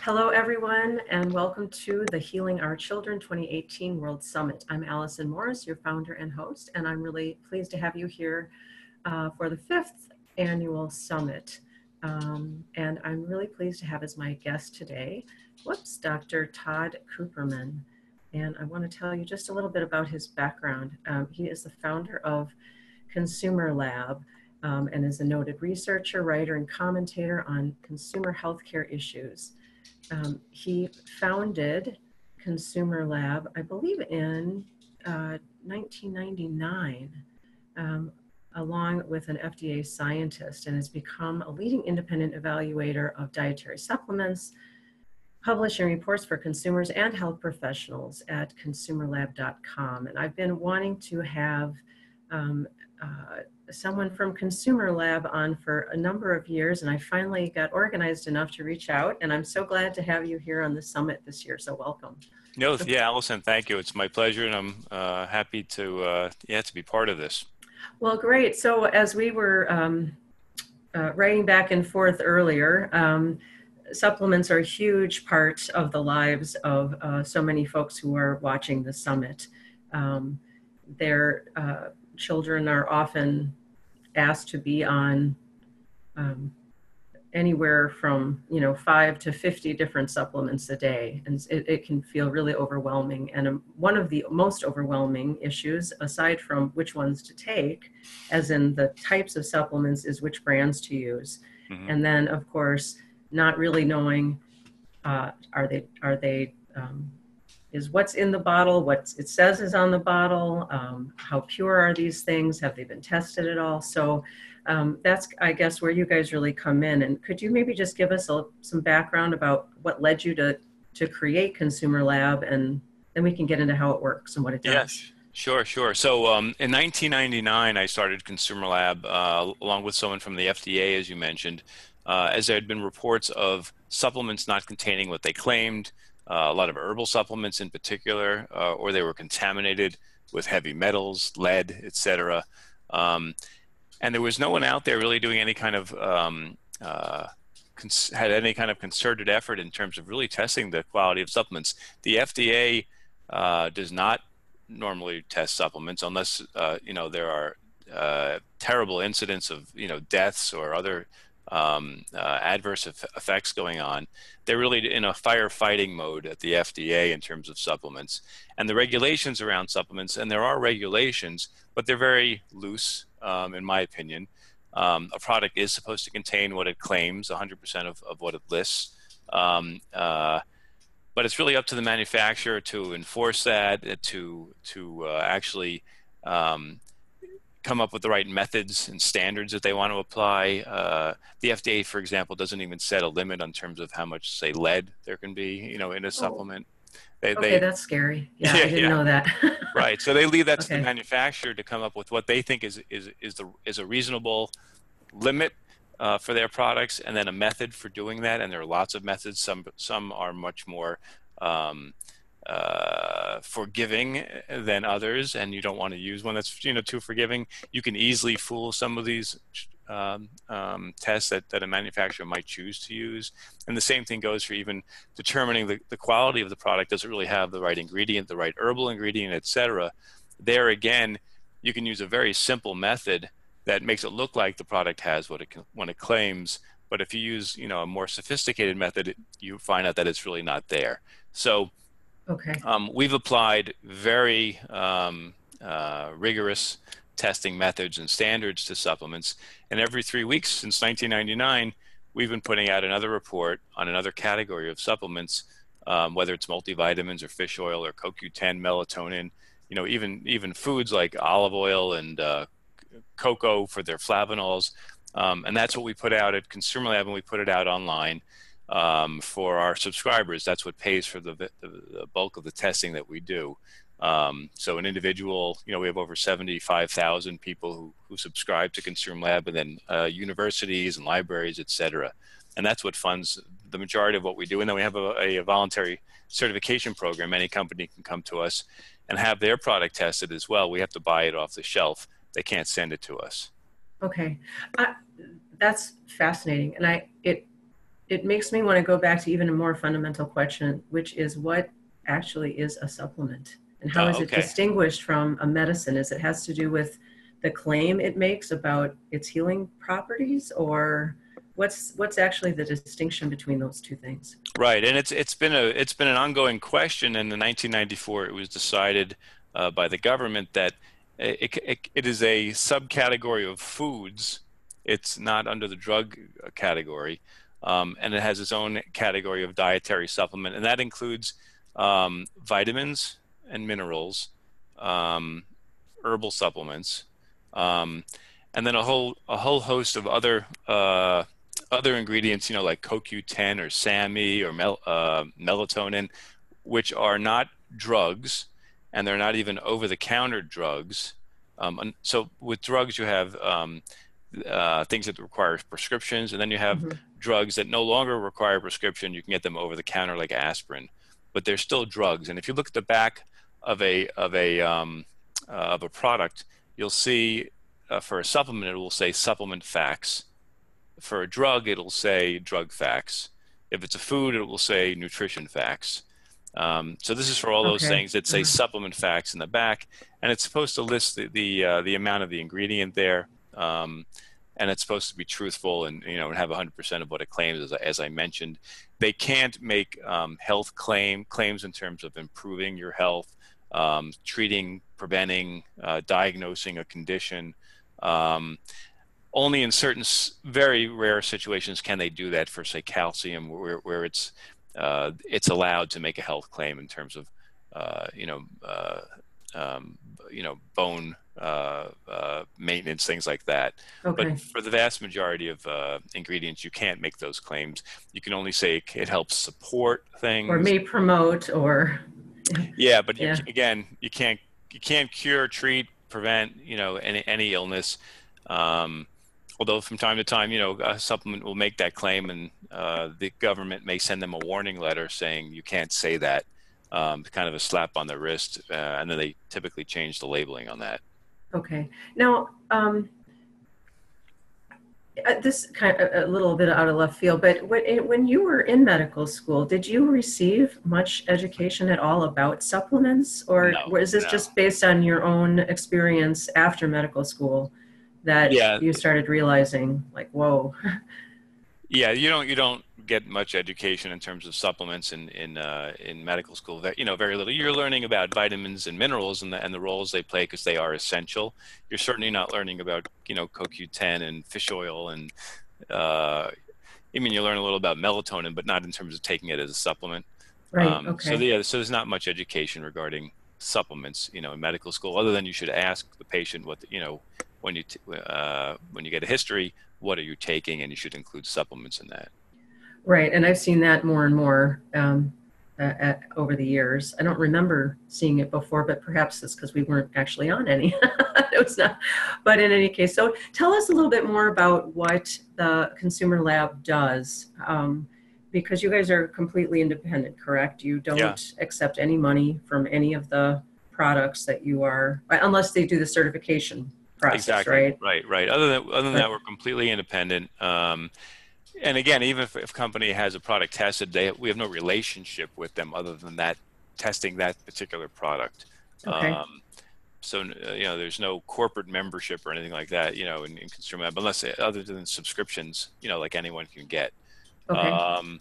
Hello, everyone, and welcome to the Healing Our Children 2018 World Summit. I'm Alison Morris, your founder and host, and I'm really pleased to have you here for the 5th annual summit. And I'm really pleased to have as my guest today, Dr. Tod Cooperman. And I want to tell you just a little bit about his background. He is the founder of ConsumerLab and is a noted researcher, writer, and commentator on consumer healthcare issues. He founded ConsumerLab, I believe in 1999, along with an FDA scientist, and has become a leading independent evaluator of dietary supplements, publishing reports for consumers and health professionals at ConsumerLab.com. And I've been wanting to have someone from ConsumerLab on for a number of years, and I finally got organized enough to reach out, and I'm so glad to have you here on the summit this year, so welcome. No, yeah, Alison, thank you. It's my pleasure, and I'm happy to be part of this. Well, great. So as we were writing back and forth earlier, supplements are a huge part of the lives of so many folks who are watching the summit. Their children are often asked to be on anywhere from 5 to 50 different supplements a day, and it can feel really overwhelming. And one of the most overwhelming issues, aside from which ones to take, as in the types of supplements, is which brands to use. Mm-hmm. And then, of course, not really knowing is what's in the bottle, what it says is on the bottle, how pure are these things, have they been tested at all? So that's, I guess, where you guys really come in. And could you maybe just give us some background about what led you to create ConsumerLab, and then we can get into how it works and what it does. Yes, sure. So in 1999, I started ConsumerLab along with someone from the FDA, as you mentioned, as there had been reports of supplements not containing what they claimed, a lot of herbal supplements in particular, or they were contaminated with heavy metals, lead, etc. And there was no one out there really doing any kind of had any kind of concerted effort in terms of really testing the quality of supplements. The FDA does not normally test supplements unless there are terrible incidents of deaths or other adverse effects going on. They're really in a firefighting mode at the FDA in terms of supplements. And the regulations around supplements, and there are regulations, but they're very loose, in my opinion. A product is supposed to contain what it claims, 100% of what it lists. But it's really up to the manufacturer to enforce that, to actually come up with the right methods and standards that they want to apply. The FDA, for example, doesn't even set a limit on terms of how much, say, lead there can be, in a supplement. That's scary. Yeah, I didn't know that. Right. So they leave that to the manufacturer to come up with what they think is a reasonable limit for their products, and then a method for doing that. And there are lots of methods. Some are much more forgiving than others, and you don't want to use one that's too forgiving. You can easily fool some of these tests that a manufacturer might choose to use. And the same thing goes for even determining the quality of the product. Does it really have the right ingredient, the right herbal ingredient, etc.? There again, you can use a very simple method that makes it look like the product has what it claims. But if you use a more sophisticated method, you find out that it's really not there. So we've applied very rigorous testing methods and standards to supplements, and every 3 weeks since 1999, we've been putting out another report on another category of supplements, whether it's multivitamins or fish oil or CoQ10, melatonin, even foods like olive oil and cocoa for their flavonols, and that's what we put out at ConsumerLab, and we put it out online. For our subscribers, that's what pays for the bulk of the testing that we do. So an individual, we have over 75,000 people who subscribe to ConsumerLab, and then universities and libraries, etc. And that's what funds the majority of what we do. And then we have a voluntary certification program. Any company can come to us and have their product tested as well. We have to buy it off the shelf. They can't send it to us. Okay. That's fascinating. And it makes me want to go back to even a more fundamental question, which is what actually is a supplement and how is it Okay. distinguished from a medicine? Is it has to do with the claim it makes about its healing properties, or what's actually the distinction between those two things? Right, and it's been an ongoing question. And in 1994, it was decided by the government that it is a subcategory of foods. It's not under the drug category, and it has its own category of dietary supplement, and that includes vitamins and minerals, um, herbal supplements, um, and then a whole host of other ingredients, like CoQ10 or SAMe or melatonin, which are not drugs, and they're not even over-the-counter drugs. And so with drugs, you have things that require prescriptions, and then you have Hmm. drugs that no longer require prescription. You can get them over the counter like aspirin, but they're still drugs. And if you look at the back of a product, you'll see for a supplement it will say supplement facts. For a drug, it'll say drug facts. If it's a food, it will say nutrition facts. So this is for all those Okay. things that say supplement facts in the back, and it's supposed to list the amount of the ingredient there, and it's supposed to be truthful and and have 100% of what it claims. As I mentioned, they can't make health claims in terms of improving your health, treating, preventing, diagnosing a condition. Um, Only in certain very rare situations can they do that for, say, calcium, where it's allowed to make a health claim in terms of uh, you know uh, bone maintenance, things like that. But Okay. for the vast majority of ingredients, you can't make those claims. You can only say it helps support Or things. may promote, or Yeah, but yeah. again, you can't cure, treat, prevent, any illness. Um, Although from time to time, a supplement will make that claim, and the government may send them a warning letter saying you can't say that, kind of a slap on the wrist, and then they typically change the labeling on that. Okay. Now, this kind of a little bit out of left field, but when you were in medical school, did you receive much education at all about supplements, or No, was this no. just based on your own experience after medical school that Yeah, you started realizing, like, whoa? yeah. You don't get much education in terms of supplements in medical school. Very little. You're learning about vitamins and minerals and the roles they play because they are essential. You're certainly not learning about CoQ10 and fish oil and uh, I mean, you learn a little about melatonin, but not in terms of taking it as a supplement. Right. So Okay. yeah, so there's not much education regarding supplements, in medical school, other than you should ask the patient when you get a history, what are you taking, and you should include supplements in that. Right, and I've seen that more and more over the years. I don't remember seeing it before, but perhaps it's because we weren't actually on any. It was not, but in any case, so tell us a little bit more about what the Consumer Lab does, because you guys are completely independent, correct? You Yeah, don't accept any money from any of the products that you are, unless they do the certification process, exactly. right? Right, right. Other than that, But we're completely independent. And again, even if a company has a product tested, we have no relationship with them other than that testing that particular product. okay, Um, So, there's no corporate membership or anything like that, in ConsumerLab, unless other than subscriptions, like anyone can get. okay, Um,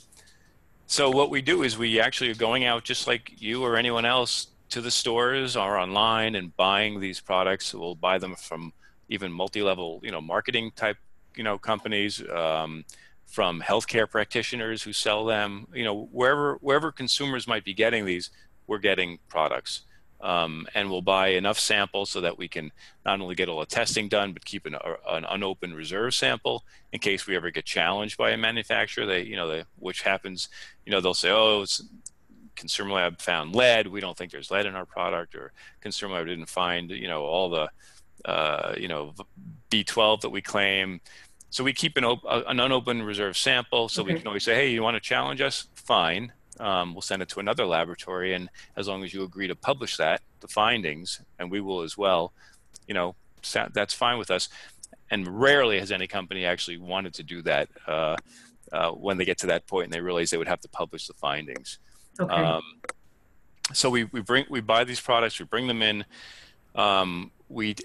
so what we do is we actually are going out just like you or anyone else to the stores or online and buying these products. We'll buy them from even multi-level, marketing type, companies, from healthcare practitioners who sell them, wherever consumers might be getting these, we're getting products. And we'll buy enough samples so that we can not only get all the testing done, but keep an unopened reserve sample in case we ever get challenged by a manufacturer. Which happens, they'll say, "Oh, ConsumerLab found lead. We don't think there's lead in our product," or ConsumerLab didn't find, all the, B12 that we claim. So we keep an unopened reserve sample, so we okay. can always say, "Hey, you want to challenge us? Fine. We'll send it to another laboratory, and as long as you agree to publish the findings, and we will as well, that's fine with us." And rarely has any company actually wanted to do that. when they get to that point and they realize they would have to publish the findings. Okay. So we buy these products, we bring them in.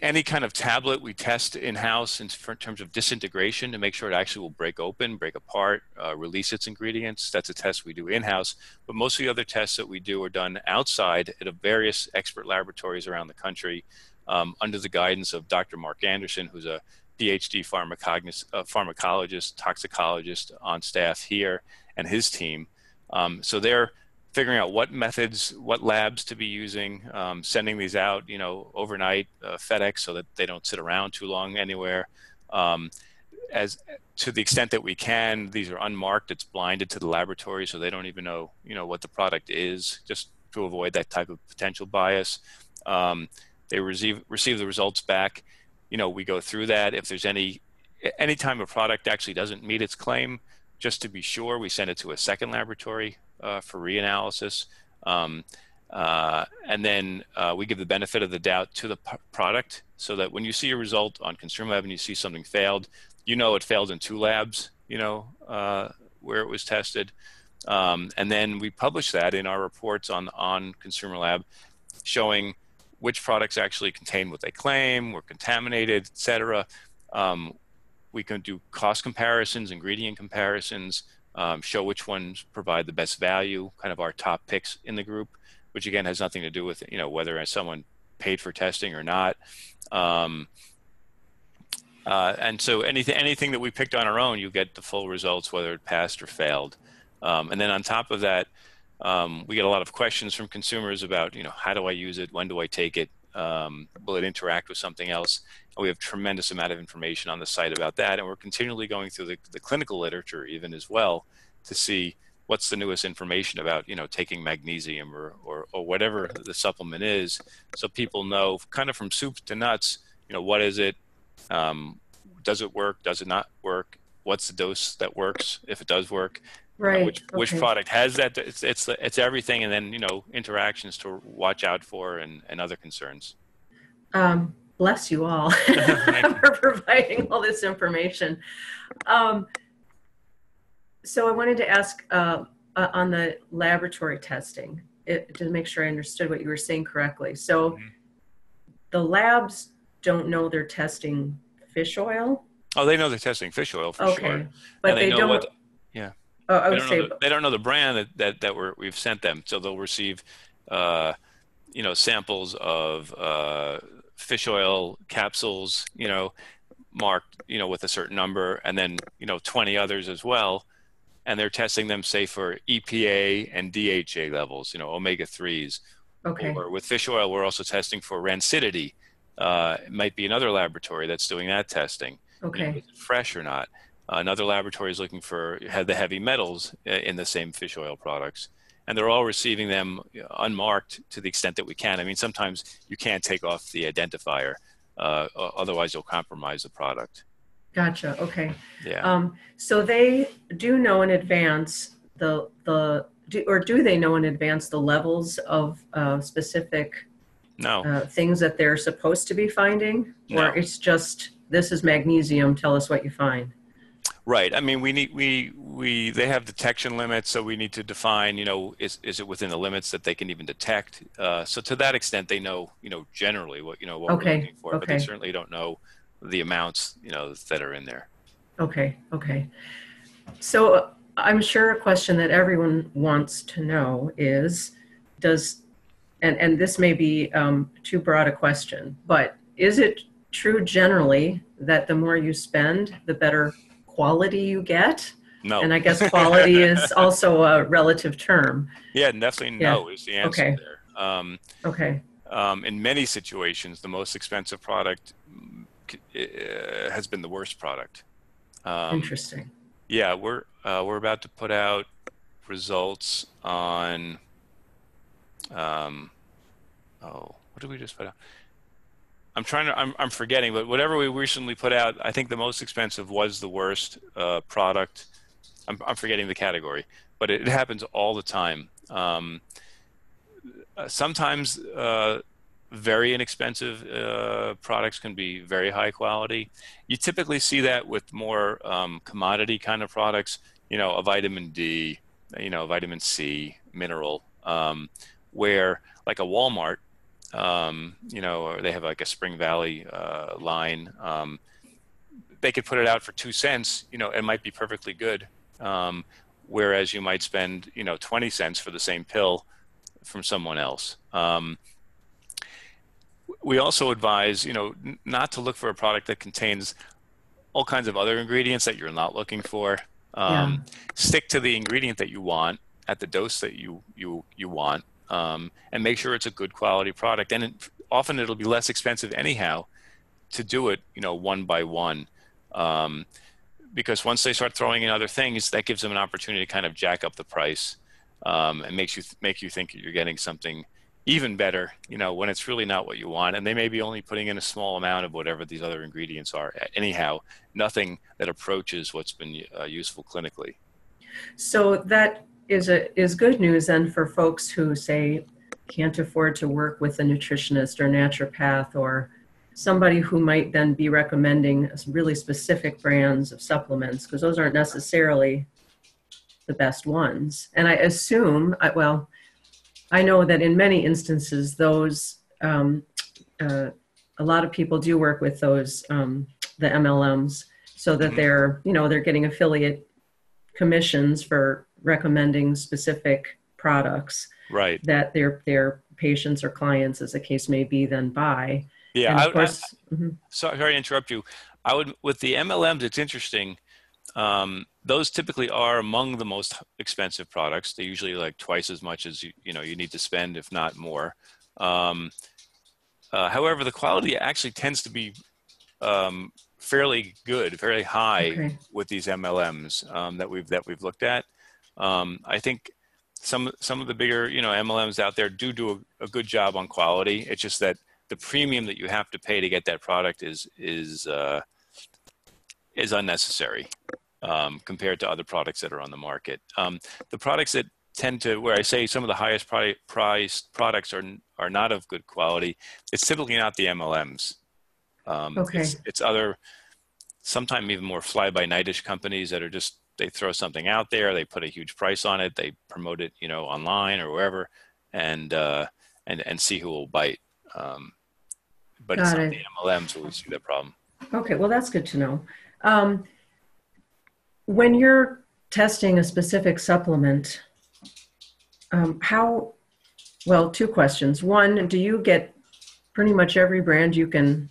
Any kind of tablet we test in-house in terms of disintegration to make sure it actually will break open, break apart, release its ingredients. That's a test we do in-house. But most of the other tests that we do are done outside at various expert laboratories around the country, under the guidance of Dr. Mark Anderson, who's a PhD pharmacologist, toxicologist on staff here, and his team. So they're figuring out what methods, what labs to be using, sending these out, overnight, FedEx, so that they don't sit around too long anywhere. As to the extent that we can, these are unmarked. It's blinded to the laboratory, so they don't even know, what the product is, just to avoid that type of potential bias. They receive the results back. We go through that. If there's any time a product actually doesn't meet its claim, just to be sure, we send it to a second laboratory for reanalysis. And then we give the benefit of the doubt to the product, so that when you see a result on ConsumerLab and you see something failed, it failed in 2 labs, where it was tested. And then we publish that in our reports on ConsumerLab, showing which products actually contain what they claim, were contaminated, et cetera. We can do cost comparisons, ingredient comparisons, show which ones provide the best value, kind of our top picks in the group, which again has nothing to do with whether someone paid for testing or not. And so anything that we picked on our own, you get the full results, whether it passed or failed. And then on top of that, we get a lot of questions from consumers about, how do I use it? When do I take it? Will it interact with something else? And we have tremendous amount of information on the site about that. And we're continually going through the clinical literature even as well to see what's the newest information about, taking magnesium or whatever the supplement is. So people know kind of from soup to nuts, what is it? Does it work? Does it not work? What's the dose that works if it does work? Right. Which product has that? It's everything, and then interactions to watch out for and other concerns. Bless you all for providing all this information. So I wanted to ask on the laboratory testing, to make sure I understood what you were saying correctly. So the labs don't know they're testing fish oil? Oh, they know they're testing fish oil for sure. But they don't. Yeah. Oh, I would say they don't know the brand that we've sent them, so they'll receive, samples of fish oil capsules, marked, with a certain number, and then 20 others as well, and they're testing them, say, for EPA and DHA levels, omega-3s. Okay. Or with fish oil, we're also testing for rancidity. It might be another laboratory that's doing that testing. Okay. Is it fresh or not? Another laboratory is looking for the heavy metals in the same fish oil products. And they're all receiving them unmarked to the extent that we can. I mean, sometimes you can't take off the identifier, otherwise you'll compromise the product. Gotcha. Okay. Yeah. So they do know in advance do they know in advance the levels of specific things that they're supposed to be finding? No. Or it's just, this is magnesium, tell us what you find? Right. I mean, they have detection limits, so we need to define, is it within the limits that they can even detect? So to that extent, they know, generally what we're looking for, but they certainly don't know the amounts, that are in there. Okay. So I'm sure a question that everyone wants to know is, and this may be too broad a question, but is it true generally that the more you spend, the better quality you get? No. And I guess quality is also a relative term. Yeah, definitely no is the answer there. Okay. In many situations, the most expensive product has been the worst product. Interesting. Yeah, we're about to put out results on, what did we just put out? I'm forgetting, but whatever we recently put out, I think the most expensive was the worst product. I'm forgetting the category, but it happens all the time. Sometimes very inexpensive products can be very high quality. You typically see that with more commodity kind of products. a vitamin D, vitamin C, mineral, where like a Walmart, or they have like a Spring Valley line. They could put it out for 2 cents. It might be perfectly good. Whereas you might spend 20 cents for the same pill from someone else. We also advise not to look for a product that contains all kinds of other ingredients that you're not looking for. Yeah. Stick to the ingredient that you want at the dose that you want, and make sure it's a good quality product. And often it'll be less expensive anyhow to do it, one by one, because once they start throwing in other things, that gives them an opportunity to kind of jack up the price, and make you think you're getting something even better, when it's really not what you want. And they may be only putting in a small amount of whatever these other ingredients are. Anyhow, nothing that approaches what's been useful clinically. So that is good news then for folks who say can't afford to work with a nutritionist or naturopath, or somebody who might then be recommending really specific brands of supplements, because those aren't necessarily the best ones. And I assume, I know that in many instances, those a lot of people do work with those the MLMs, so that they're getting affiliate commissions for recommending specific products, Right. that their patients or clients, as the case may be, then buy. Yeah. And of course, Sorry to interrupt you. With the MLMs, it's interesting. Those typically are among the most expensive products. They usually like twice as much as you need to spend, if not more. However, the quality actually tends to be fairly good, very high with these MLMs that we've looked at. I think some of the bigger MLMs out there do a good job on quality. It's just that the premium that you have to pay to get that product is unnecessary. Compared to other products that are on the market. The products that tend to, where I say some of the highest priced products are not of good quality, it's typically not the MLMs. It's other, sometimes even more fly-by-nightish companies that are just, they throw something out there, they put a huge price on it, they promote it, online or wherever, and see who will bite. But it's not the MLMs where we see that problem. Okay, well, that's good to know. When you're testing a specific supplement, two questions. One, do you get pretty much every brand you can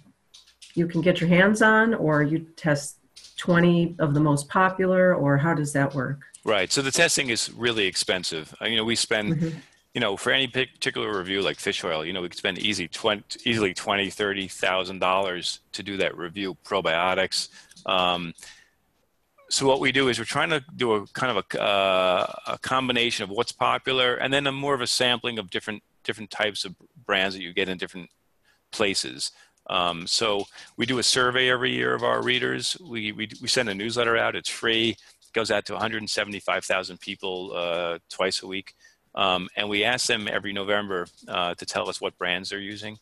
get your hands on, or you test 20 of the most popular, or how does that work? Right. So the testing is really expensive. We spend, for any particular review like fish oil, we could spend easily $20,000-$30,000 to do that review. Probiotics. So what we do is we're trying to do a kind of a combination of what's popular, and then more of a sampling of different types of brands that you get in different places. So we do a survey every year of our readers. We send a newsletter out. It's free. It goes out to 175,000 people twice a week. And we ask them every November to tell us what brands they're using,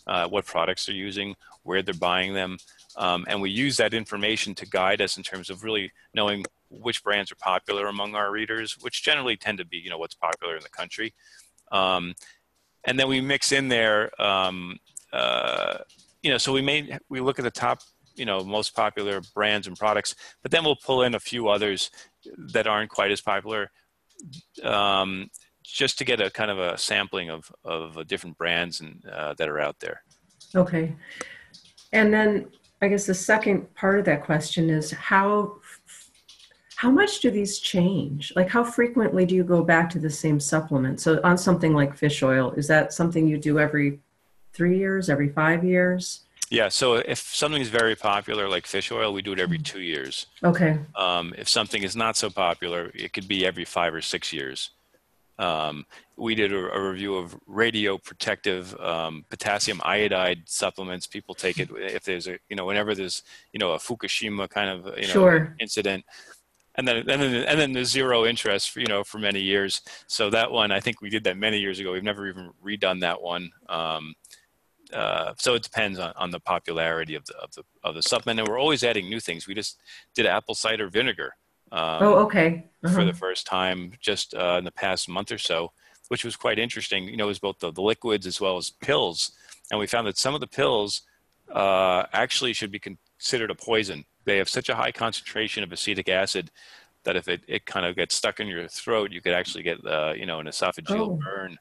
what products they're using, where they're buying them. And we use that information to guide us in terms of really knowing which brands are popular among our readers, which generally tend to be, what's popular in the country. And then we mix in there, so we look at the top, most popular brands and products, but then we'll pull in a few others that aren't quite as popular, just to get a kind of a sampling of different brands and that are out there. Okay. And then I guess the second part of that question is how much do these change? Like, how frequently do you go back to the same supplement? So on something like fish oil, is that something you do every 3 years, every 5 years? Yeah. So if something is very popular, like fish oil, we do it every 2 years. Okay. If something is not so popular, it could be every 5 or 6 years. We did a review of radioprotective potassium iodide supplements. People take it if there's whenever there's a Fukushima kind of Sure. incident, and then there's zero interest for many years. So that one, I think we did that many years ago. We've never even redone that one. So it depends on the popularity of the supplement, and we're always adding new things. We just did apple cider vinegar. Oh, okay. for Uh-huh. the first time just in the past month or so, which was quite interesting. You know, it was both the liquids as well as pills. And we found that some of the pills actually should be considered a poison. They have such a high concentration of acetic acid that if it kind of gets stuck in your throat, you could actually get, an esophageal Oh, burn.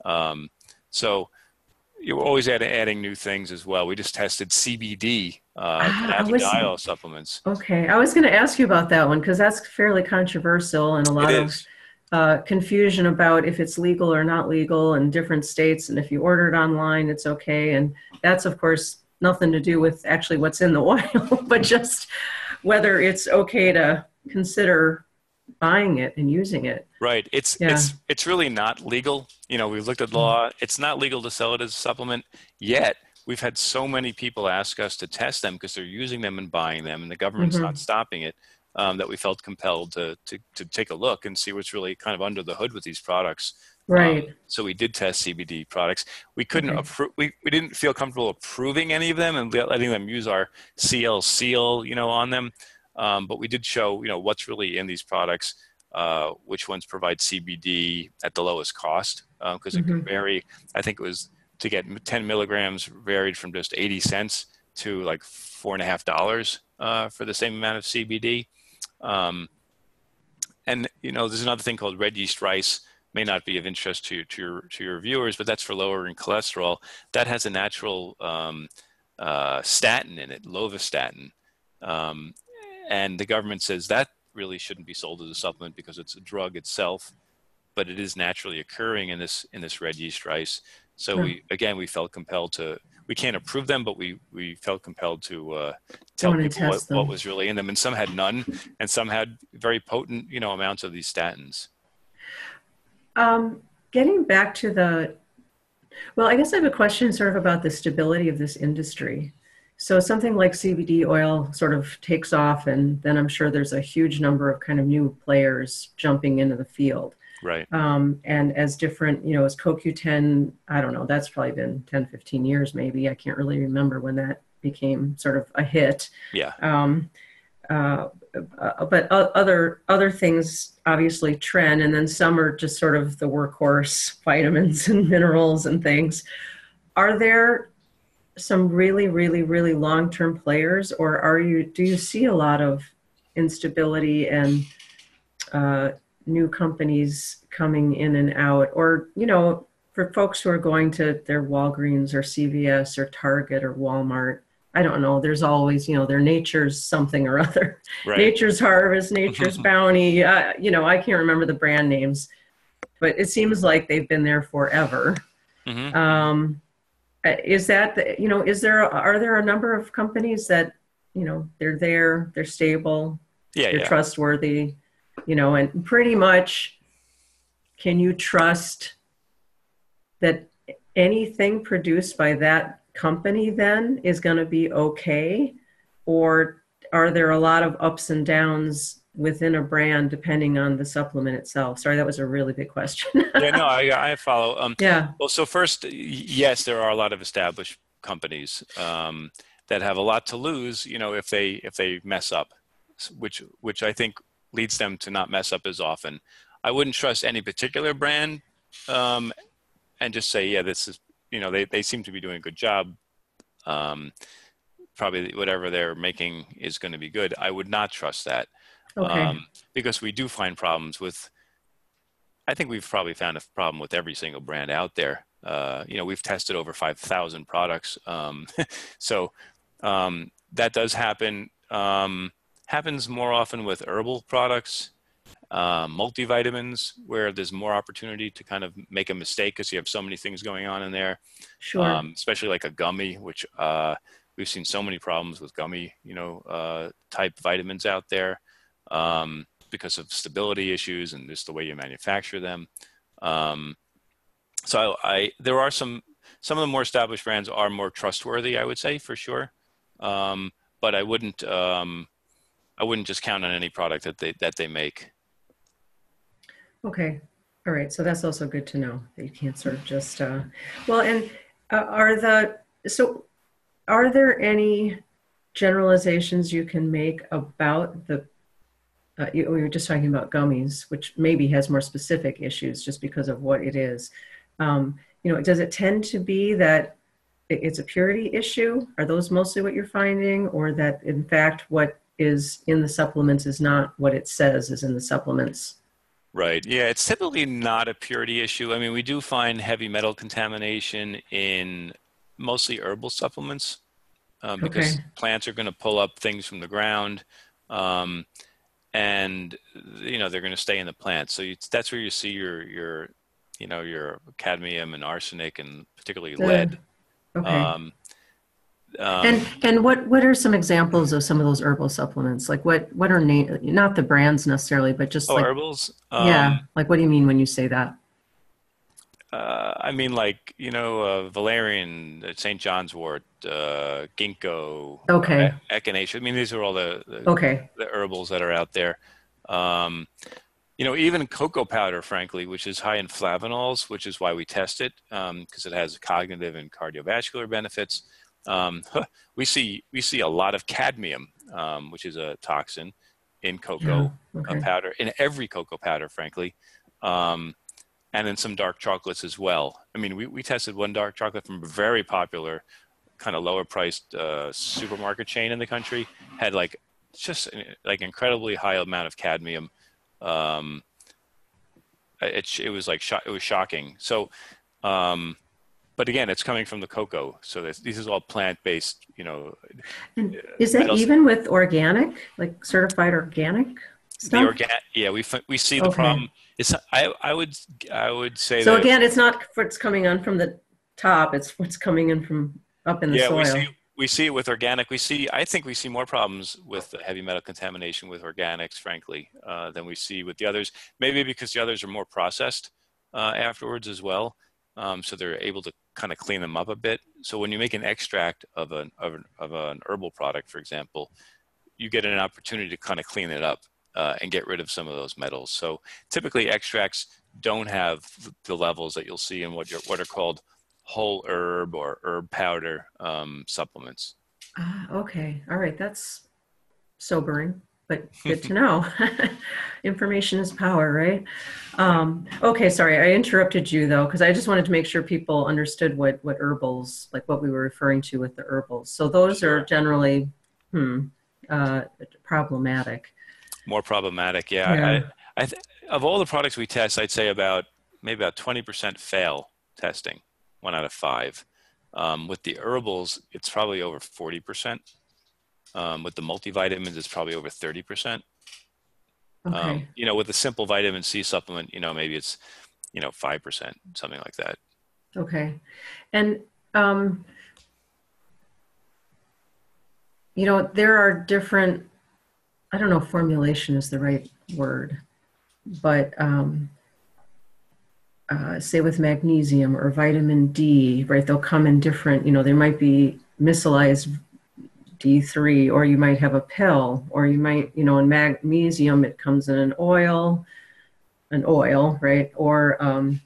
Um, so you're always adding new things as well. We just tested CBD, I was cannabidiol supplements. okay. I was going to ask you about that one because that's fairly controversial and a It lot of is. confusion about if it's legal or not legal in different states. And if you order it online, it's okay. And that's, of course, nothing to do with actually what's in the oil, but just whether it's okay to consider buying it and using it. Right. It's Yeah. it's it's really not legal. You know, we've looked at the law. It's not legal to sell it as a supplement, yet we've had so many people ask us to test them because they're using them and buying them, and the government's not Mm-hmm. stopping it. That we felt compelled to take a look and see what's really kind of under the hood with these products. Right. So we did test CBD products. We couldn't Okay. approve. We didn't feel comfortable approving any of them and letting them use our CL seal, on them. But we did show, what's really in these products, which ones provide CBD at the lowest cost, because it could Mm-hmm. vary. I think it was to get 10 milligrams varied from just 80 cents to like $4.50 for the same amount of CBD. Um, and there's another thing called red yeast rice. May not be of interest to your viewers, but that's for lowering cholesterol. That has a natural statin in it, lovastatin, um, and the government says that really shouldn't be sold as a supplement because it's a drug itself, but it is naturally occurring in this red yeast rice. So Oh, we felt compelled to. We can't approve them, but we felt compelled to go tell in and people what, test what them. was really in them, and some had none, and some had very potent amounts of these statins. Um, Getting back to well, I guess I have a question sort of about the stability of this industry. So something like CBD oil sort of takes off, and then I'm sure there's a huge number of kind of new players jumping into the field. Right. And as different, as CoQ10, I don't know, that's probably been 10, 15 years maybe. I can't really remember when that became sort of a hit. Yeah. Um, uh, but other things obviously trend, and then some are just sort of the workhorse vitamins and minerals and things. Are there some really, really, really long-term players, or do you see a lot of instability and uh, new companies coming in and out, or for folks who are going to their Walgreens or CVS or Target or Walmart? I don't know. There's always, their nature's something or other. Right. Nature's Harvest, Nature's Bounty. I can't remember the brand names, but it seems like they've been there forever. Hmm. Um, is that, are there a number of companies that, they're there, they're stable, Yeah. they're Yeah. trustworthy, and pretty much can you trust that anything produced by that company then is going to be okay? Or are there a lot of ups and downs within a brand depending on the supplement itself? Sorry, that was a really big question. Yeah. No, I follow. Yeah, Well, so first, yes, there are a lot of established companies that have a lot to lose, if they mess up, which I think leads them to not mess up as often. I wouldn't trust any particular brand um, and just say, yeah, this is, they seem to be doing a good job. Um, Probably whatever they're making is going to be good. I would not trust that okay, because we do find problems with. I think we've probably found a problem with every single brand out there. We've tested over 5,000 products, so that does happen. Happens more often with herbal products, multivitamins, where there's more opportunity to kind of make a mistake because you have so many things going on in there. sure. Especially like a gummy, which we've seen so many problems with gummy, type vitamins out there because of stability issues and just the way you manufacture them. Um, so there are some of the more established brands are more trustworthy, I would say for sure. But I wouldn't just count on any product that they make. Okay. All right. So that's also good to know that you can't sort of just, well, and so are there any generalizations you can make about the we were just talking about gummies, which maybe has more specific issues just because of what it is. Does it tend to be that it's a purity issue? Are those mostly what you're finding, or that in fact what is in the supplements is not what it says is in the supplements? Right. Yeah, it's typically not a purity issue. I mean, we do find heavy metal contamination in mostly herbal supplements, Okay. because plants are going to pull up things from the ground, um, and they're going to stay in the plant. So that's where you see your cadmium and arsenic and particularly Uh, lead. okay. Um, And what are some examples of some of those herbal supplements? Like what are not the brands necessarily, but just oh, like, herbals. yeah, like what do you mean when you say that? I mean, like, valerian, St. John's wort, ginkgo, Okay. echinacea. I mean, these are all Okay. the herbals that are out there. Um, even cocoa powder, frankly, which is high in flavanols, which is why we test it, because it has cognitive and cardiovascular benefits. Um, we see a lot of cadmium, which is a toxin, in Yeah. cocoa Okay. powder, in every cocoa powder, frankly. Um, and in some dark chocolates as well. I mean, we tested one dark chocolate from a very popular, kind of lower priced supermarket chain in the country, had just like incredibly high amount of cadmium. Um, it was it was shocking. So, but again, it's coming from the cocoa. So this is all plant based, And is that metals. even with organic, like certified organic The stuff? organic, yeah, we see the Okay. problem. It's I would say So that. again, it's not what's coming on from the top, it's what's coming in from up in the Yeah, soil. we see it with organic. I think we see more problems with the heavy metal contamination with organics, frankly, than we see with the others. Maybe because the others are more processed afterwards as well, so they're able to kind of clean them up a bit. So when you make an extract of an herbal product, for example, you get an opportunity to kind of clean it up and get rid of some of those metals. So typically, extracts don't have the levels that you'll see in what are called whole herb or herb powder supplements. Ah, okay. All right. That's sobering, but good to know. Information is power, right? Okay, sorry, I interrupted you though, because I just wanted to make sure people understood what herbals, like what we were referring to with the herbals. So those are Sure. generally hmm, uh, problematic. More problematic, yeah. Yeah. Of all the products we test, I'd say maybe about 20% fail testing, 1 out of 5. With the herbals, it's probably over 40%. With the multivitamins, it's probably over 30%. Okay. With a simple vitamin C supplement, maybe it's 5%, something like that. Okay. And um, there are different, I don't know if formulation is the right word, but say with magnesium or vitamin D, right? They'll come in different, there might be miscellated D3, or you might have a pill, or you might, in magnesium, it comes in an oil, right? Or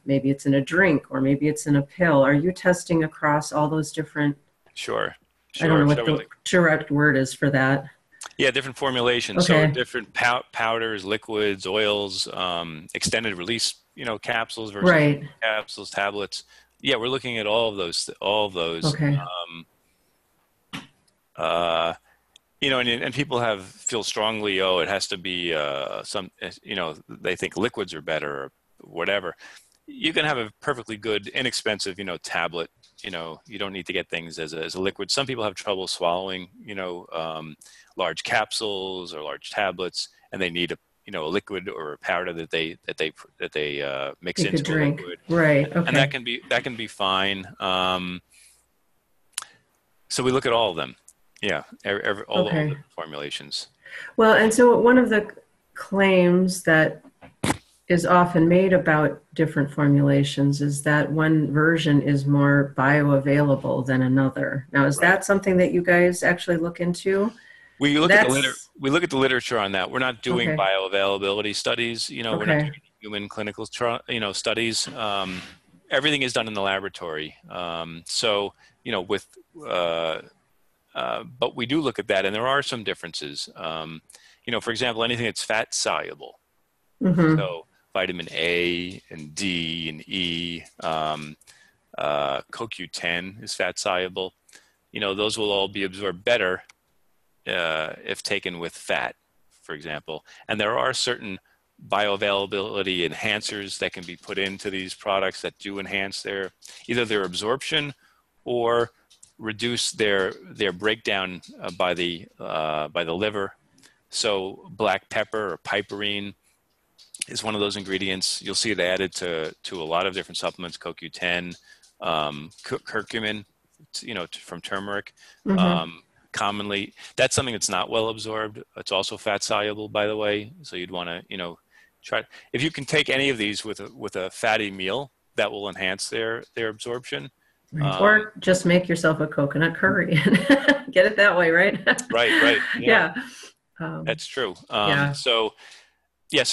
maybe it's in a drink, or maybe it's in a pill. Are you testing across all those different, Sure, I don't know sure. what the correct word is for that. Yeah, different formulations. So Okay. different powders, liquids, oils, extended release, capsules versus Right. capsules, tablets. Yeah, we're looking at all of those, all of those. Okay. Uh, and people feel strongly, oh, it has to be they think liquids are better or whatever. You can have a perfectly good, inexpensive, tablet. You don't need to get things as a liquid. Some people have trouble swallowing, large capsules or large tablets, and they need a liquid or a powder that they mix You could into a drink. liquid, Right. and Okay. that can be fine. So we look at all of them. Yeah, all the Okay. formulations. Well, and so one of the claims that is often made about different formulations is that one version is more bioavailable than another. Now, is Right. that something that you guys actually look into? We look at That's we look at the literature on that. We're not doing okay. bioavailability studies. We're not Okay. doing human clinical studies. Everything is done in the laboratory. So with but we do look at that, and there are some differences. for example, anything that's fat soluble. Mm-hmm. So vitamin A and D and E, CoQ10 is fat soluble. Those will all be absorbed better if taken with fat, for example. And there are certain bioavailability enhancers that can be put into these products that do enhance either their absorption or reduce their breakdown by the liver. So black pepper or piperine is one of those ingredients. You'll see it added to a lot of different supplements, CoQ10, curcumin, from turmeric. Mm-hmm. Commonly, that's something that's not well absorbed. It's also fat soluble, by the way. So you'd want to, try. If you can take any of these with a fatty meal, that will enhance their absorption. Right. Or just make yourself a coconut curry and get it that way, right? Right. Yeah. That's true. Yeah. So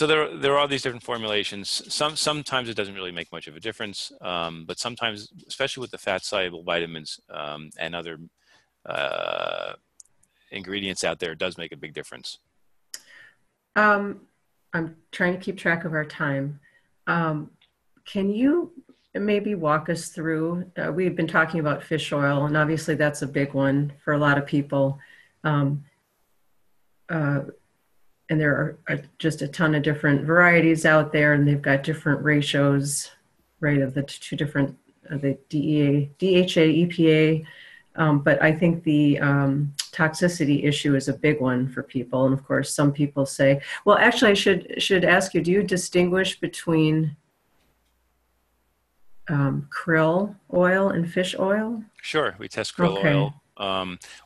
there are these different formulations. Sometimes it doesn't really make much of a difference, but sometimes, especially with the fat soluble vitamins and other ingredients out there, it does make a big difference. I'm trying to keep track of our time. Can you maybe walk us through? We've been talking about fish oil, and obviously that's a big one for a lot of people. And there are just a ton of different varieties out there, and they've got different ratios, right, of the two different, the DHA, EPA. But I think the toxicity issue is a big one for people. And of course, some people say, well, actually, I should ask you, do you distinguish between krill oil and fish oil? Sure, we test krill oil,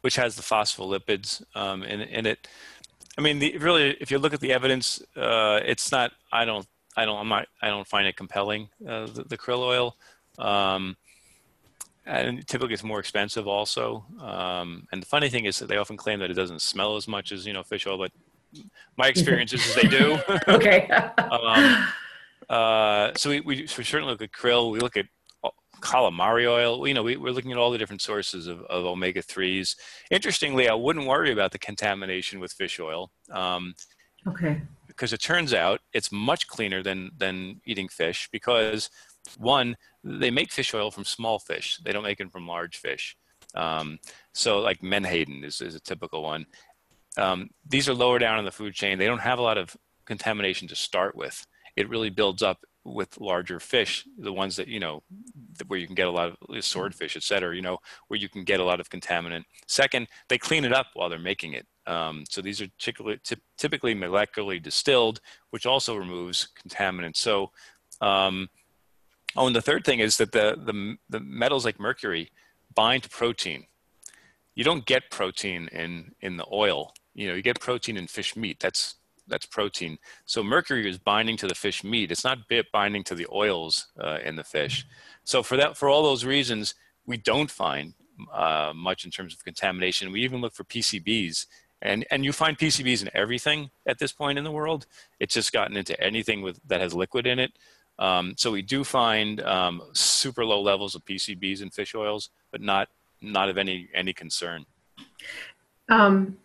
which has the phospholipids in it. I mean, really, if you look at the evidence, it's not. I don't find it compelling. The krill oil, and typically it's more expensive also. And the funny thing is that they often claim that it doesn't smell as much as fish oil, but my experience is they do. Okay. So we certainly look at krill. We look at calamari oil. We're looking at all the different sources of omega-3s. Interestingly, I wouldn't worry about the contamination with fish oil. Because it turns out it's much cleaner than eating fish, because one, they make fish oil from small fish. They don't make it from large fish. So like menhaden is a typical one. These are lower down in the food chain. They don't have a lot of contamination to start with. It really builds up with larger fish, the ones that, where you can get a lot of swordfish, et cetera, where you can get a lot of contaminant. Second, they clean it up while they're making it. So these are typically molecularly distilled, which also removes contaminants. So, and the third thing is that the metals like mercury bind to protein. You don't get protein in the oil. You get protein in fish meat. That's protein. So mercury is binding to the fish meat. It's not binding to the oils in the fish. So for all those reasons, we don't find much in terms of contamination. We even look for PCBs, and you find PCBs in everything at this point in the world. It's just gotten into anything that has liquid in it. So we do find super low levels of PCBs in fish oils, but not of any concern.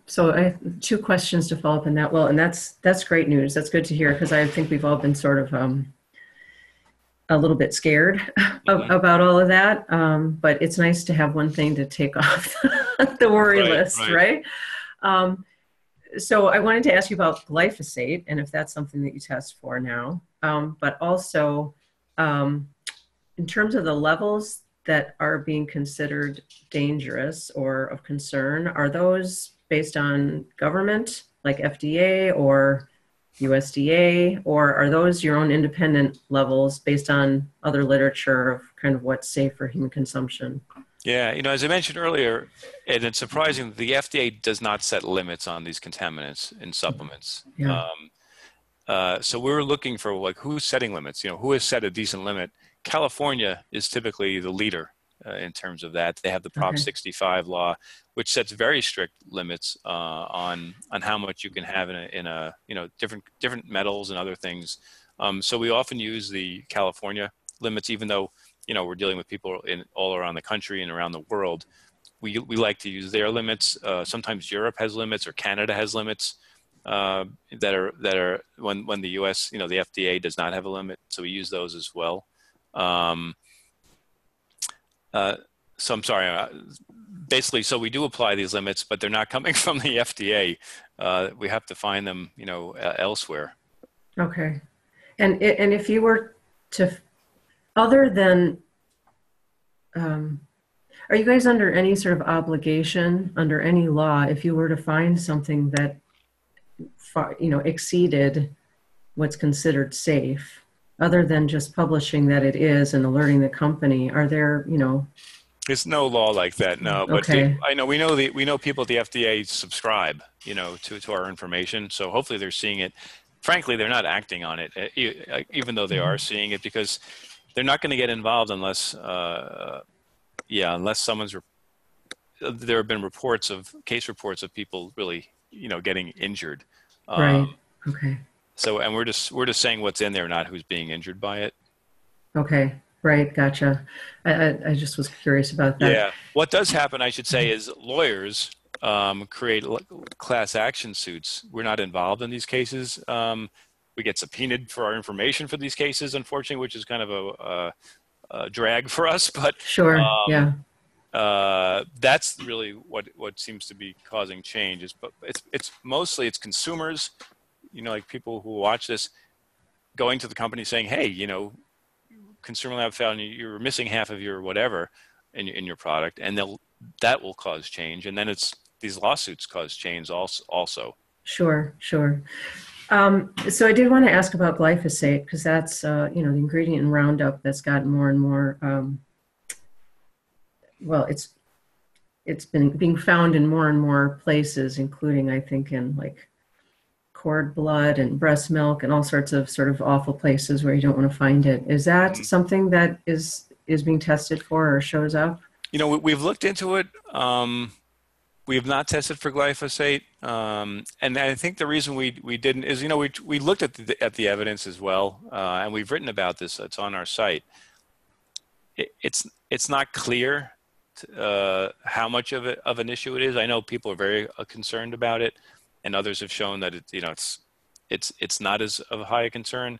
So I have two questions to follow up on that. Well, and that's great news. That's good to hear, because I think we've all been sort of a little bit scared about all of that. But it's nice to have one thing to take off the worry list, right? So I wanted to ask you about glyphosate, and if that's something that you test for now, but also in terms of the levels that are being considered dangerous or of concern, are those based on government, like FDA or USDA, or are those your own independent levels based on other literature of kind of what's safe for human consumption? Yeah, as I mentioned earlier, and it's surprising, the FDA does not set limits on these contaminants in supplements. Yeah. So we're looking for who's setting limits, who has set a decent limit. California is typically the leader in terms of that. They have the Prop 65 law, which sets very strict limits on how much you can have in a different metals and other things. So we often use the California limits, even though we're dealing with people all around the country and around the world. We like to use their limits. Sometimes Europe has limits, or Canada has limits. that are when the U.S. The FDA does not have a limit, so we use those as well. Um, so I'm sorry. Basically, so we do apply these limits, but they're not coming from the FDA. We have to find them, elsewhere. Okay. And if you were to, other than, are you guys under any sort of obligation under any law if you were to find something that, exceeded what's considered safe, other than just publishing that it is and alerting the company? Are there, There's no law like that, no. But okay. I know we know people at the FDA subscribe, to our information. So hopefully they're seeing it. Frankly, they're not acting on it, even though they are seeing it, because they're not going to get involved unless, unless there have been case reports of people really, getting injured. Right. Okay. So, and we're just saying what's in there, not who's being injured by it. Okay. Right. Gotcha. I just was curious about that. Yeah. What does happen, I should say, is lawyers create class action suits. We're not involved in these cases. We get subpoenaed for our information for these cases, unfortunately, which is kind of a drag for us. But Sure. Yeah. that's really what seems to be causing change. But it's mostly consumers, like people who watch this, going to the company saying, "Hey, ConsumerLab found you're missing half of your whatever in your product," and that will cause change. And then these lawsuits cause change also. Sure. So I did want to ask about glyphosate, because that's, the ingredient in Roundup that's gotten more and more, it's been being found in more and more places, including, I think, in like cord blood and breast milk and all sorts of sort of awful places where you don't want to find it. Is that something that is being tested for or shows up? We've looked into it. We have not tested for glyphosate, and I think the reason we didn't is we looked at the evidence as well, and we've written about this. It's on our site. It's not clear how much of an issue it is. I know people are very concerned about it, and others have shown that it's not as of a high concern.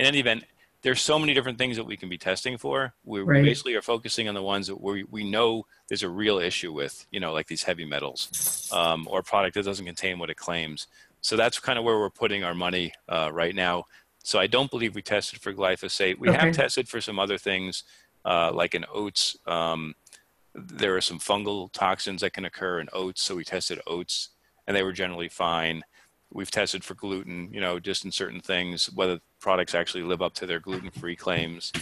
In any event, there's so many different things that we can be testing for. We basically are focusing on the ones that we know there's a real issue with, like these heavy metals, or a product that doesn't contain what it claims. So that's kind of where we're putting our money right now. So I don't believe we tested for glyphosate. We have tested for some other things, like in oats. There are some fungal toxins that can occur in oats, so we tested oats, and they were generally fine. We've tested for gluten, just in certain things, whether products actually live up to their gluten-free claims.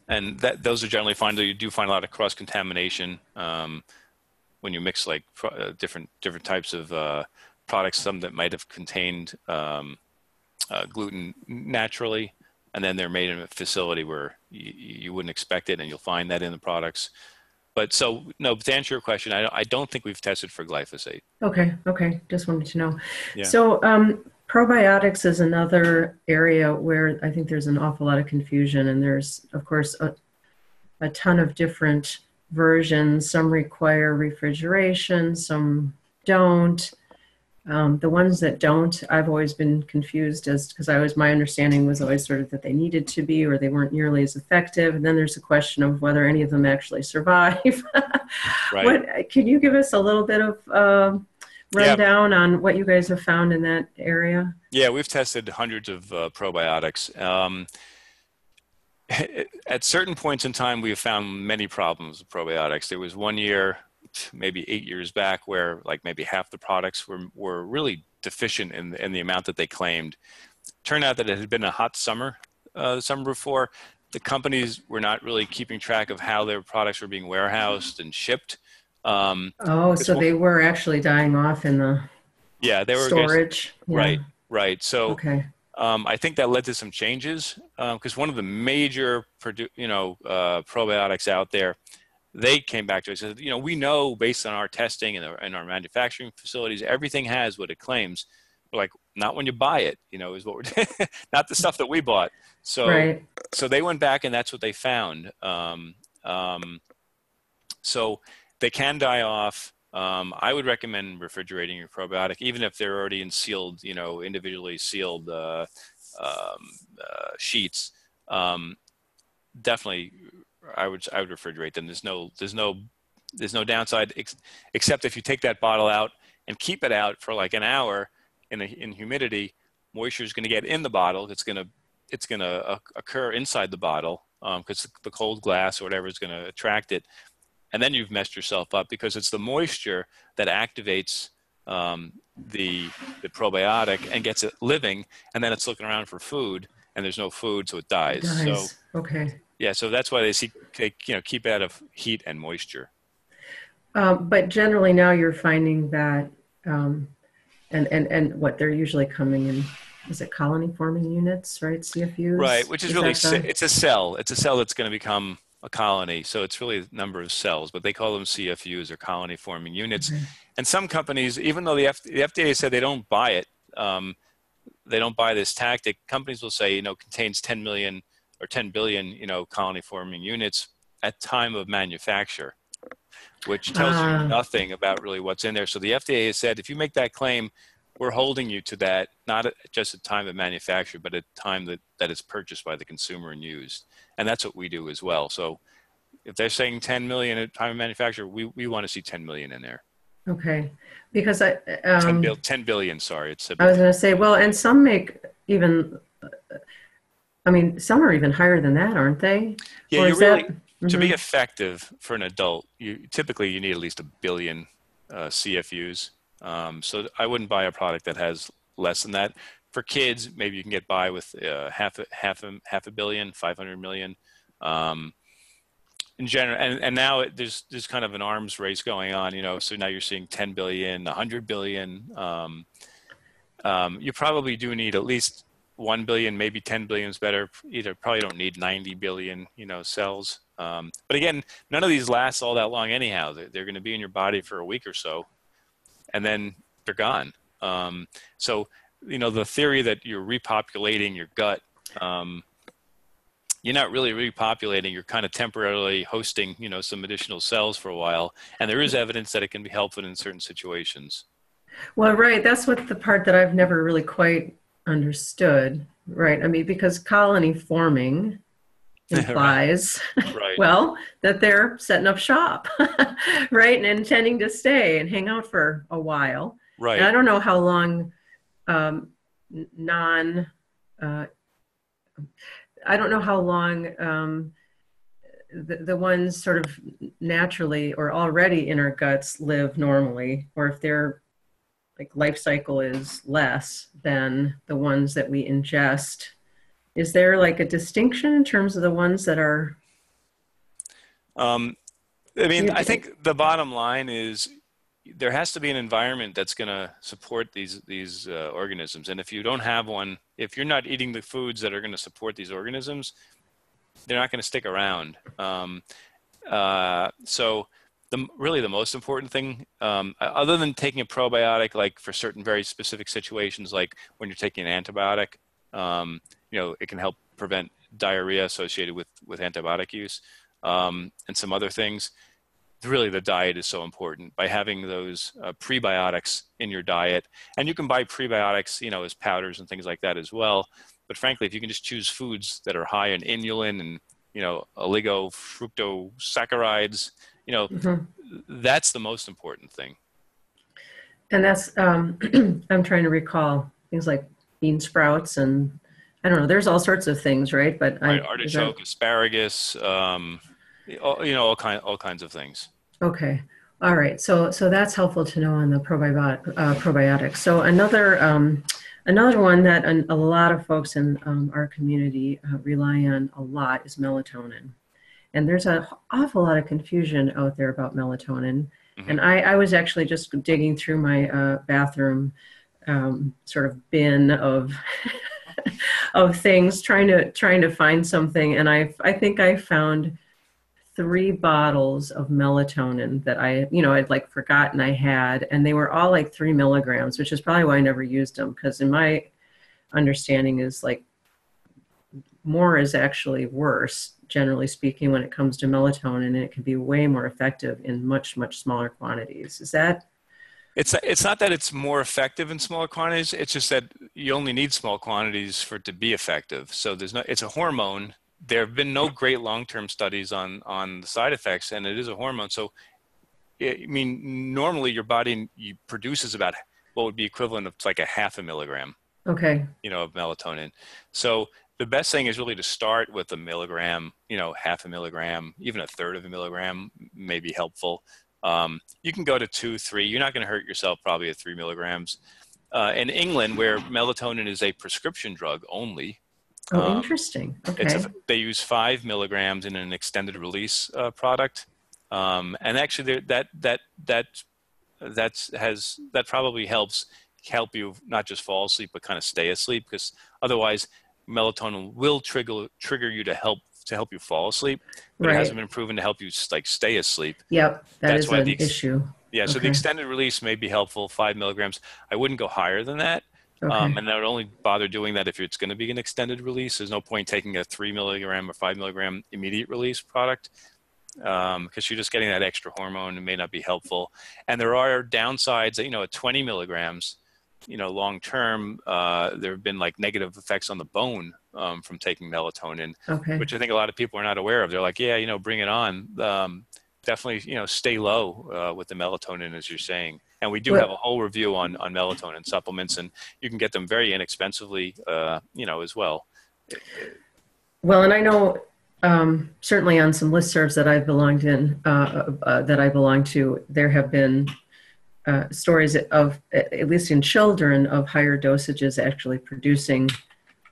And those are generally fine, though you do find a lot of cross-contamination when you mix like different types of products, some that might have contained gluten naturally, and then they're made in a facility where you wouldn't expect it, and you'll find that in the products. But so, no, to answer your question, I don't think we've tested for glyphosate. Okay. Just wanted to know. Yeah. So probiotics is another area where I think there's an awful lot of confusion, and there's, of course, a ton of different versions. Some require refrigeration, some don't. The ones that don't, I've always been confused because my understanding was always sort of that they needed to be, or they weren't nearly as effective. And then there's a question of whether any of them actually survive. Right. Can you give us a little bit of rundown on what you guys have found in that area? Yeah, we've tested hundreds of probiotics. At certain points in time, we have found many problems with probiotics. There was one year, maybe 8 years back, where like maybe half the products were really deficient in the amount that they claimed. Turned out that it had been a hot summer, the summer before. The companies were not really keeping track of how their products were being warehoused and shipped. So they were actually dying off in the storage. Right. So I think that led to some changes, because one of the major probiotics out there, they came back to us and said, we know based on our testing and our manufacturing facilities, everything has what it claims. We're like, not when you buy it, is what we're not the stuff that we bought. So, so they went back and that's what they found. So they can die off. I would recommend refrigerating your probiotic, even if they're already in sealed, individually sealed sheets. Definitely, I would refrigerate them. There's no downside, except if you take that bottle out and keep it out for like an hour in humidity, moisture is going to get in the bottle. It's going to occur inside the bottle because the cold glass or whatever is going to attract it. And then you've messed yourself up because it's the moisture that activates the probiotic and gets it living, and then it's looking around for food, and there's no food, so it dies. So okay. Yeah, so that's why they keep it out of heat and moisture. But generally now you're finding that, and what they're usually coming in, is it colony forming units, right? CFUs? Right, which is really, it's a cell. It's a cell that's going to become a colony. So it's really a number of cells, but they call them CFUs, or colony forming units. Okay. And some companies, even though the FDA said they don't buy it, they don't buy this tactic, companies will say, contains 10 million or 10 billion, colony forming units at time of manufacture, which tells you nothing about really what's in there. So the FDA has said, if you make that claim, we're holding you to that, not just at time of manufacture, but at time that it's purchased by the consumer and used. And that's what we do as well. So if they're saying 10 million at time of manufacture, we want to see 10 million in there. Okay. Because 10 billion, sorry. I was going to say, well, and some make even, some are even higher than that, aren't they? Yeah, to be effective for an adult, typically you need at least 1 billion CFUs. So I wouldn't buy a product that has less than that. For kids, maybe you can get by with half a billion, 500 million. In general, and now there's kind of an arms race going on, so now you're seeing 10 billion, 100 billion. You probably do need at least 1 billion, maybe 10 billion is better. Probably don't need 90 billion, cells. But again, none of these last all that long anyhow. They're going to be in your body for a week or so, and then they're gone. So, the theory that you're repopulating your gut, you're not really repopulating. You're kind of temporarily hosting, some additional cells for a while. And there is evidence that it can be helpful in certain situations. Well, right. That's what the part that I've never really quite understood, right? Because colony forming implies, right. Well, that they're setting up shop, right? And intending to stay and hang out for a while. Right. And I don't know how long I don't know how long the ones sort of naturally or already in our guts live normally, or if their life cycle is less than the ones that we ingest. Is there a distinction in terms of the ones that are? I think the bottom line is there has to be an environment that's going to support these organisms. And if you don't have one, if you're not eating the foods that are going to support these organisms, they're not going to stick around. So the most important thing, other than taking a probiotic, for certain very specific situations, like when you're taking an antibiotic, it can help prevent diarrhea associated with antibiotic use, and some other things. Really, the diet is so important by having those prebiotics in your diet. And you can buy prebiotics, as powders and things like that as well. But frankly, if you can just choose foods that are high in inulin and, oligofructosaccharides, that's the most important thing. And that's, I'm trying to recall things like bean sprouts and I don't know, there's all sorts of things, right? But artichoke, asparagus, all kinds of things. Okay. All right. So that's helpful to know on the probiotics. So another one that a lot of folks in our community rely on a lot is melatonin. And there's an awful lot of confusion out there about melatonin. Mm-hmm. And I was actually just digging through my bathroom sort of bin of of things, trying to find something. And I think I found 3 bottles of melatonin that I'd forgotten I had, and they were all 3 milligrams, which is probably why I never used them, because in my understanding is more is actually worse, generally speaking, when it comes to melatonin, and it can be way more effective in much, much smaller quantities. Is that? It's not that it's more effective in smaller quantities. It's just that you only need small quantities for it to be effective. So it's a hormone. There have been no great long-term studies on the side effects, and it is a hormone. So I mean, normally your body produces about what would be equivalent of like a half a milligram, Okay. of melatonin. So the best thing is really to start with a milligram, half a milligram, even a third of a milligram may be helpful. You can go to 2, 3. You're not going to hurt yourself probably at 3 milligrams. In England, where melatonin is a prescription drug only, Oh, interesting. Okay. they use 5 milligrams in an extended release product, and actually that probably help you not just fall asleep but kind of stay asleep, because otherwise melatonin will trigger you to help you fall asleep, but it hasn't Right. been proven to help you like stay asleep. Yep. That That's is why an issue. so the Okay. extended release may be helpful, 5 milligrams. I wouldn't go higher than that. Okay. And I would only bother doing that if it's going to be an extended release. There's no point taking a 3 milligram or 5 milligram immediate release product, because you're just getting that extra hormone. It may not be helpful. And there are downsides, at 20 milligrams, long term, there have been like negative effects on the bone from taking melatonin, Okay. which I think a lot of people are not aware of. They're like, yeah, bring it on. Definitely, stay low with the melatonin, as you're saying. And we do have a Well, whole review on melatonin supplements, and you can get them very inexpensively, as well. well, and I know certainly on some listservs that I've that I belong to, there have been stories of, at least in children, of higher dosages actually producing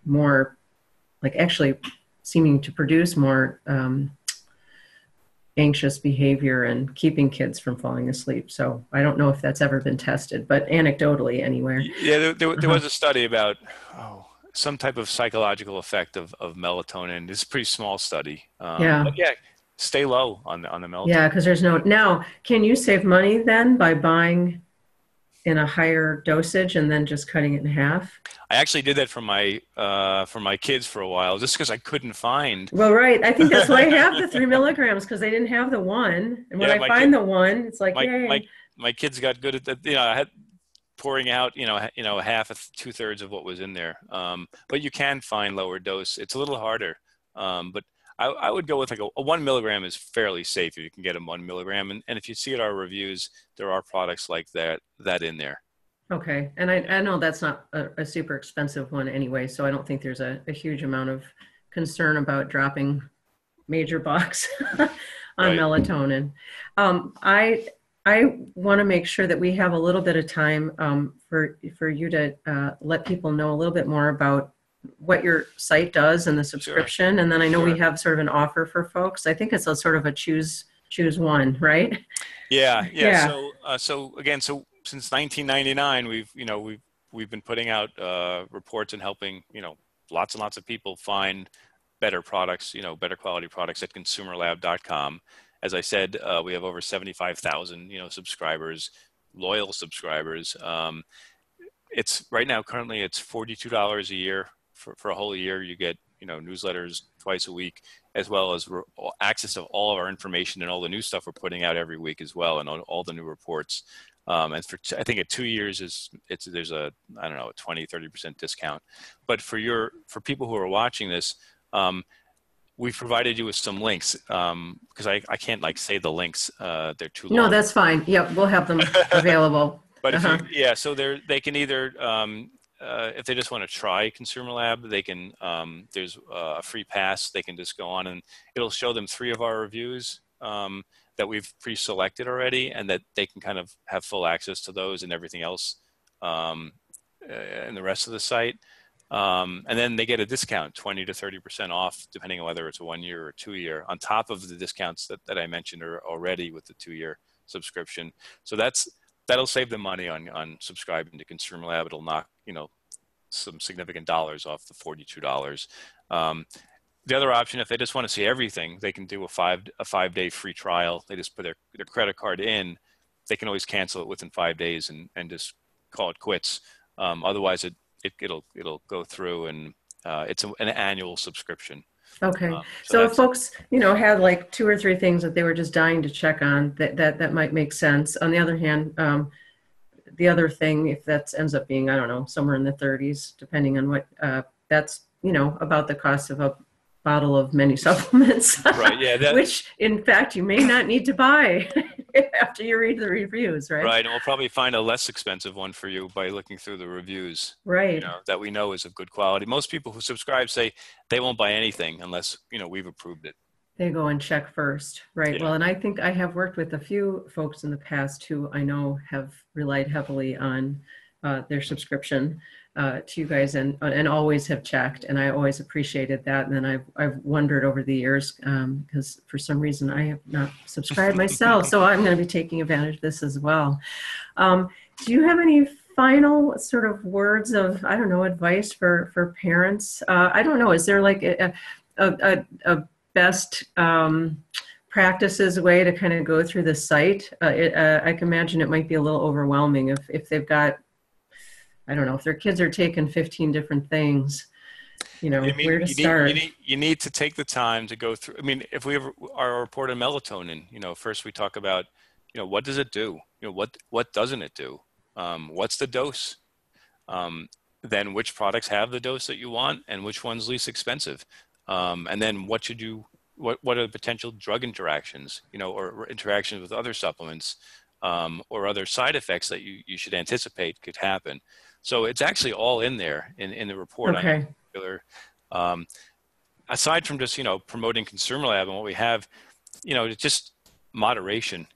more, like actually seeming to produce more anxious behavior and keeping kids from falling asleep. So I don't know if that's ever been tested, but anecdotally anywhere. Yeah, there Uh-huh. was a study about some type of psychological effect of melatonin. It's a pretty small study, but Yeah. yeah, stay low on the Yeah, melatonin. because there's no, now, can you save money then by buying in a higher dosage and then just cutting it in half? I actually did that for my kids for a while, just because I couldn't find. Well, right. I think that's why I have the 3 milligrams, because they didn't have the one. And when Yeah, I find the one, it's like, my my yay. my kids got good at that. I had pouring out, half, 2/3 of what was in there. But you can find lower dose. It's a little harder, but I would go with like a 1 milligram is fairly safe if you can get a 1 milligram. And if you see at our reviews, there are products like that in there. Okay. And I know that's not a super expensive one anyway, so I don't think there's a huge amount of concern about dropping major bucks on Right. melatonin. I want to make sure that we have a little bit of time for you to let people know a little bit more about what your site does and the Sure. subscription. And then I know we Sure. have sort of an offer for folks. I think it's a sort of a choose one, right? Yeah. Yeah. Yeah. So again, since 1999, we've been putting out reports and helping lots and lots of people find better products, better quality products at ConsumerLab.com. As I said, we have over 75,000 subscribers, loyal subscribers. It's right now currently it's $42 a year for a whole year. You get newsletters twice a week, as well as access to all of our information and all the new stuff we're putting out every week as well, and all the new reports. And for I think at 2 years there's a, I don't know, a 20-30% discount. But for people who are watching this, we've provided you with some links, because I can't like say the links, they're too No, long. that's fine. Yep, we'll have them available. But Uh-huh. so they can either, if they just want to try Consumer Lab, they can, there's a free pass. They can just go on and it'll show them 3 of our reviews that we've pre-selected already, and that they can kind of have full access to those and everything else in the rest of the site. And then they get a discount, 20 to 30% off, depending on whether it's a 1 year or 2 year, on top of the discounts that I mentioned already with the 2-year subscription. So that'll save them money on subscribing to Consumer Lab. It'll knock, some significant dollars off the $42. The other option, if they just want to see everything, they can do a 5-day free trial. They just put their credit card in. They can always cancel it within 5 days and just call it quits. Otherwise, it'll go through, and it's an annual subscription. Okay. So So if that's, folks, you know, had like 2 or 3 things that they were just dying to check on, that might make sense. On the other hand, the other thing, if that ends up being, I don't know, somewhere in the 30s, depending on what, that's, you know, about the cost of a bottle of many supplements, right. Yeah. which in fact you may not need to buy after you read the reviews, right? Right. And we'll probably find a less expensive one for you by looking through the reviews, Right. that we know is of good quality. Most people who subscribe say they won't buy anything unless, we've approved it. They go and check first, right? Yeah. Well, and I think I have worked with a few folks in the past who I know have relied heavily on their subscription to you guys, and always have checked, and I always appreciated that. And then I've wondered over the years, because for some reason I have not subscribed myself, so I'm going to be taking advantage of this as well. Do you have any final sort of words of, I don't know, advice for parents? I don't know. Is there like a best practices way to kind of go through the site? I can imagine it might be a little overwhelming if they've got, I don't know, if their kids are taking 15 different things, I mean, where to start. you need to take the time to go through. I mean, if we ever are reporting melatonin, first we talk about, what does it do? What doesn't it do? What's the dose? Then which products have the dose that you want and which one's least expensive? And then what are the potential drug interactions, or interactions with other supplements, or other side effects that you should anticipate could happen. So it's actually all in there in the report. Okay. On that particular, aside from just, promoting ConsumerLab and what we have, it's just moderation.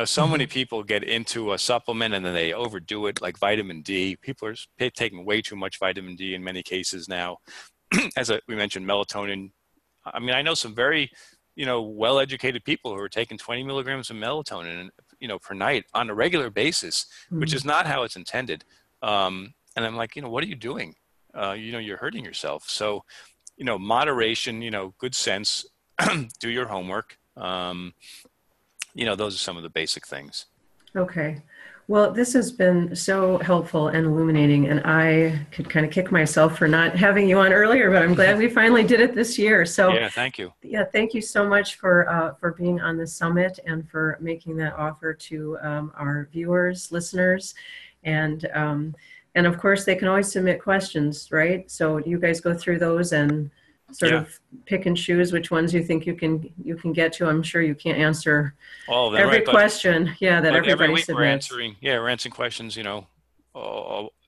So many people get into a supplement and then they overdo it, like vitamin D. People are taking way too much vitamin D in many cases now. We mentioned melatonin. I mean, I know some very, well-educated people who are taking 20 milligrams of melatonin, per night on a regular basis, which is not how it's intended. And I'm like, what are you doing? You're hurting yourself. So, moderation, good sense, do your homework. Those are some of the basic things. Okay. Well, this has been so helpful and illuminating, and I could kind of kick myself for not having you on earlier, but I'm glad we finally did it this year. So yeah, thank you. Yeah, thank you so much for being on the summit and for making that offer to our viewers, listeners, and of course they can always submit questions, right? So you guys go through those and sort of pick and choose which ones you think you can get to. I'm sure you can't answer all of them, every right, question, that everybody every week submits. we're answering questions,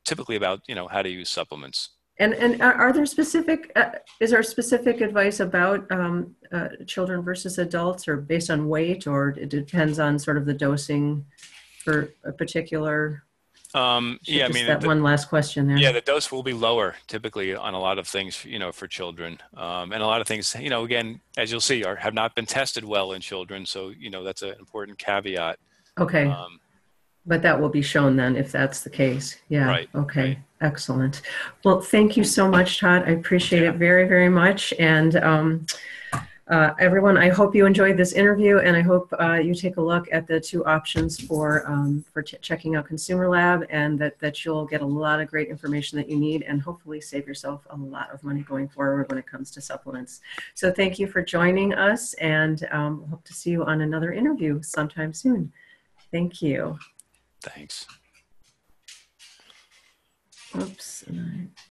typically about, how to use supplements. And are there specific, is there specific advice about children versus adults, or based on weight, or it depends on sort of the dosing for a particular? Yeah, I mean, that one last question there. Yeah, the dose will be lower typically on a lot of things, for children. And a lot of things, again, as you'll see, have not been tested well in children. So, that's an important caveat. Okay. But that will be shown then if that's the case. Yeah. Right. Okay. Right. Excellent. Well, thank you so much, Todd. I appreciate it very, very much. And everyone, I hope you enjoyed this interview, and I hope you take a look at the 2 options for checking out ConsumerLab, and that you'll get a lot of great information that you need, and hopefully save yourself a lot of money going forward when it comes to supplements. So thank you for joining us, and hope to see you on another interview sometime soon. Thank you. Thanks. Oops.